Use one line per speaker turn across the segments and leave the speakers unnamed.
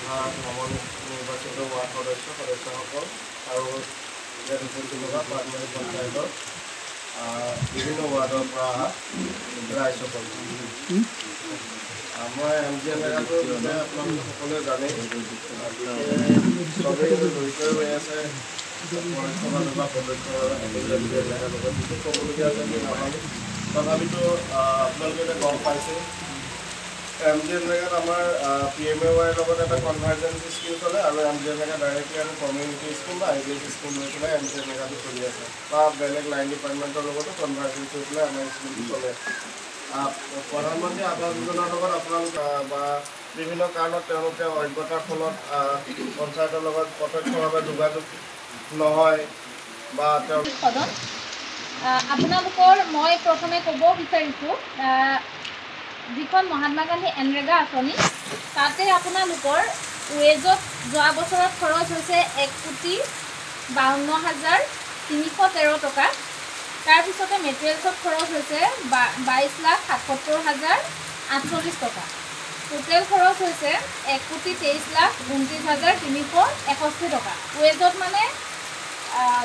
নৱনিৰ্বাচিত ৱাৰ্ড সদস্যসকল আৰু ইয়াত উপস্থিত থকা পাটমাৰী পঞ্চায়তৰ বিভিন্ন ৱাৰ্ডৰ পৰা অহা ৰাইজসকল। মই MGM মেগাটোৰ বিষয়ে আপোনালোকে সকলোৱে জানে, চবেই জড়িত হৈ আছে পৰোক্ষভাৱে বা প্ৰত্যক্ষভাৱে মেগাৰ লগত। বিশেষ ক'বলগীয়া আছে আমি নাভাবোঁ, তথাপিতো আপোনালোকে এতিয়া গম পাইছে MGM মেগাত আমাৰ PMAY লগত এটা কনভাৰ্জেঞ্চি স্কিম চলে আৰু MGM মেগা ডাইৰেক্টলি আমি কমিউনিটি স্কিম বা IDS স্কিম লৈ পেলাই MGM মেগাটো চলি আছে, বা বেলেগ লাইন ডিপাৰ্টমেণ্টৰ লগতো কনভাৰ্জেঞ্চি হৈ পেলাই আমাৰ স্কিমটো চলে। প্ৰধানমন্ত্ৰী আৱাস যোজনাৰ লগত আপোনালোক বা বিভিন্ন কাৰণত তেওঁলোকে অজ্ঞতাৰ ফলত পঞ্চায়তৰ লগত প্ৰত্যক্ষভাৱে যোগাযোগ নহয় বা
আপোনালোকৰ মই প্ৰথমে ক'ব বিচাৰিছোঁ যিখন মহাত্মা গান্ধী এনৰেগা আঁচনি, তাতে আপোনালোকৰ ৱেজত যোৱা বছৰত খৰচ হৈছে 1,52,313 টকা। তাৰপিছতে মেটেৰিয়েলছত খৰচ হৈছে 22,77,048 টকা। টোটেল খৰচ হৈছে 1,23,29,361 টকা। ৱেজত মানে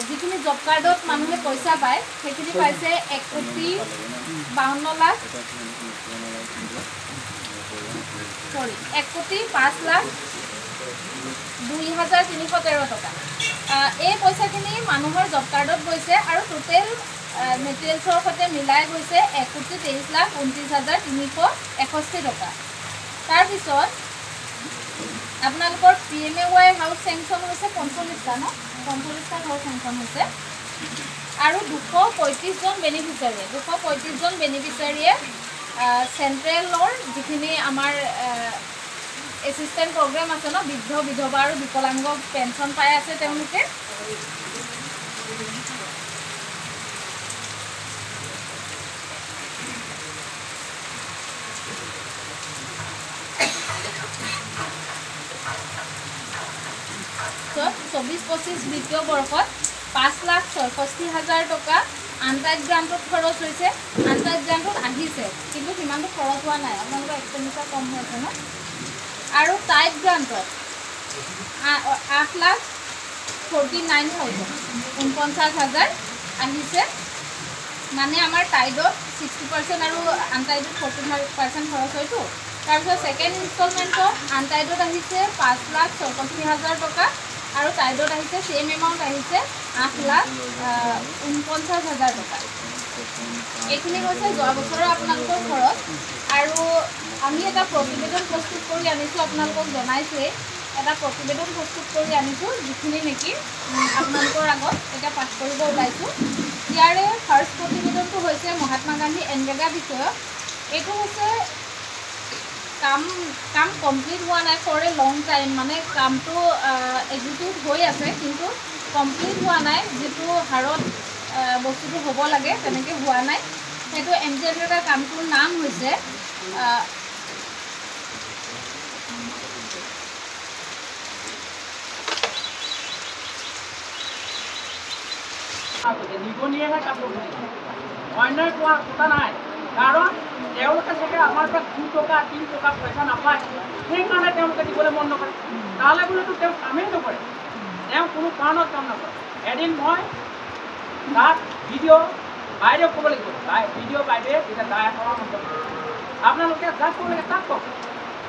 যিখিনি জব কাৰ্ডত মানুহে পইচা পায় সেইখিনি পাইছে 1,05,02,313 টকা। এই পইচাখিনি মানুহৰ জব কাৰ্ডত গৈছে আৰু টোটেল মেটেৰিয়েলছৰ সৈতে মিলাই গৈছে 1,23,29,361 টকা। তাৰপিছত আপোনালোকৰ PMAY হাউচ চেংচন হৈছে 45টা ন, 45টা হাউচ চেংচন হৈছে আৰু 235 জন বেনিফিচিয়াৰীয়ে চেণ্ট্ৰেলৰ যিখিনি আমাৰ এছিষ্টেণ্ট প্ৰগ্ৰেম আছে ন, বৃদ্ধ বিধৱা আৰু বিকলাংগ পেঞ্চন পাই আছে তেওঁলোকে। পিছত 24-25 বিত্তীয় বৰ্ষত 5,66,000 টকা আনটাইড গ্ৰাণ্টত খৰচ হৈছে। আনটাইড গ্ৰাণ্টত আহিছে কিন্তু সিমানটো খৰচ হোৱা নাই, আপোনালোকৰ এক্সপেণ্ডিচাৰ কম হৈ আছে ন। আৰু টাইড গ্ৰাণ্টত 8,49,000 আহিছে, মানে আমাৰ টাইডত 60% আৰু আনটাইডত 40% খৰচ হয়তো। তাৰপিছত ছেকেণ্ড ইনষ্টলমেণ্টত আনটাইডত আহিছে 5,64,000 টকা আৰু টাইডত আহিছে ছেইম এমাউণ্ট আহিছে 8,49,000 টকা। এইখিনি হৈছে যোৱা বছৰৰ আপোনালোকৰ খৰচ। আৰু আমি এটা প্ৰতিবেদন প্ৰস্তুত কৰি আনিছোঁ, আপোনালোকক জনাইছোঁৱেই, এটা প্ৰতিবেদন প্ৰস্তুত কৰি আনিছোঁ যিখিনি নেকি আপোনালোকৰ আগত এতিয়া পাঠ কৰিব ওলাইছোঁ। ইয়াৰে ফাৰ্ষ্ট প্ৰতিবেদনটো হৈছে মহাত্মা গান্ধী এনৰেগা বিষয়ক। এইটো হৈছে কাম কমপ্লিট হোৱা নাই ফৰ এ লং টাইম, মানে কামটো এক্সিকিউট হৈ আছে কিন্তু কমপ্লিট হোৱা নাই, যিটো হাৰত বস্তুটো হ'ব লাগে তেনেকৈ হোৱা নাই। সেইটো MGM মেগা কামটোৰ নাম হৈছে
নিবনুৱাহে কাপোৰ অন্যই কোৱা কথা নাই, কাৰণ তেওঁলোকে চাগে আমাৰ পৰা 2 টকা 3 টকা পইচা নাপায়, সেইকাৰণে তেওঁলোকে দিবলৈ মন নকৰে। তালৈ বোলেতো তেওঁ কামেই নকৰে, তেওঁ কোনো কাৰণত কাম নকৰে। এদিন মই তাত ভিডিঅ' বাইদেউক ক'ব লাগিব, ভিডিঅ' বাইদেৱে তেতিয়া দায়খনৰ মন্তব্য আপোনালোকে যাক ক'ব লাগে তাক কওক।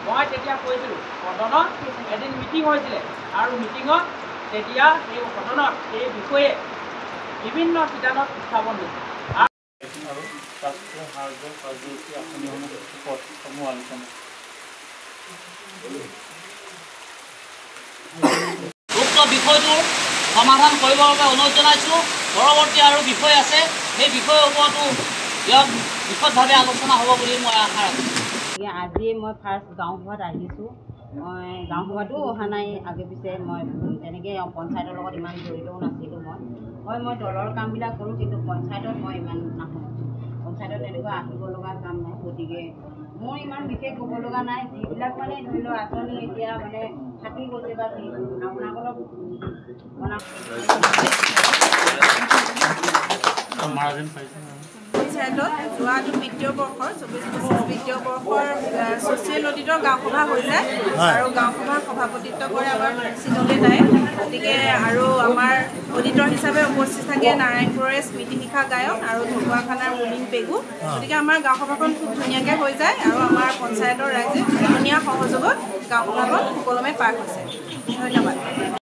মই তেতিয়া কৈছিলোঁ সদনত এদিন মিটিং হৈছিলে আৰু মিটিঙত তেতিয়া সেই সদনত এই বিষয়ে বিভিন্ন সিদ্ধান্ত উত্থাপন হৈছে আৰু ৰাষ্ট্ৰীয় সাহায্য কাৰ্যসূচী আঁচনিসমূহ আলোচনা। উক্ত বিষয়টোৰ সমাধান কৰিবৰ বাবে অনুৰোধ জনাইছোঁ। পৰৱৰ্তী আৰু বিষয় আছে, সেই বিষয়ৰ ওপৰতো ইয়াত বিশদভাৱে আলোচনা হ'ব বুলি মই আশা ৰাখিছোঁ।
আজি মই ফাৰ্ষ্ট গাঁও সভাত আহিছোঁ। মই গাঁও সভাতো অহা নাই, আগে পিছে মই তেনেকৈ পঞ্চায়তৰ লগত ইমান জড়িতও নাছিলোঁ। মই দলৰ কামবিলাক কৰোঁ, কিন্তু পঞ্চায়তত মই ইমান নাহোঁ। পঞ্চায়তত তেনেকুৱা আহিব লগা কাম নাই, গতিকে মোৰ ইমান বিশেষ ক'ব লগা নাই। যিবিলাক মানে ধৰি লওক আঁচনি এতিয়া মানে থাকি গৈছে বা আপোনাক অলপ
পঞ্চায়তত যোৱাটো বিত্তীয় বৰ্ষৰ 24-25 বিত্তীয় বৰ্ষৰ ছ'চিয়েল অডিটৰ গাঁও সভা হৈ যায় আৰু গাঁও সভাৰ সভাপতিত্ব কৰে আমাৰ চিনলে দাই। গতিকে আৰু আমাৰ অডিটৰ হিচাপে উপস্থিত থাকে নাৰায়ণপুৰৰে স্মৃতি শিখা গায়ক আৰু ঢকুৱাখানাৰ মুনিন পেগু। গতিকে আমাৰ গাঁও সভাখন খুব ধুনীয়াকৈ হৈ যায় আৰু আমাৰ পঞ্চায়তৰ ৰাইজে ধুনীয়া সহযোগত গাঁও সভাখন সুকলমে পাৰ হৈছে। ধন্যবাদ।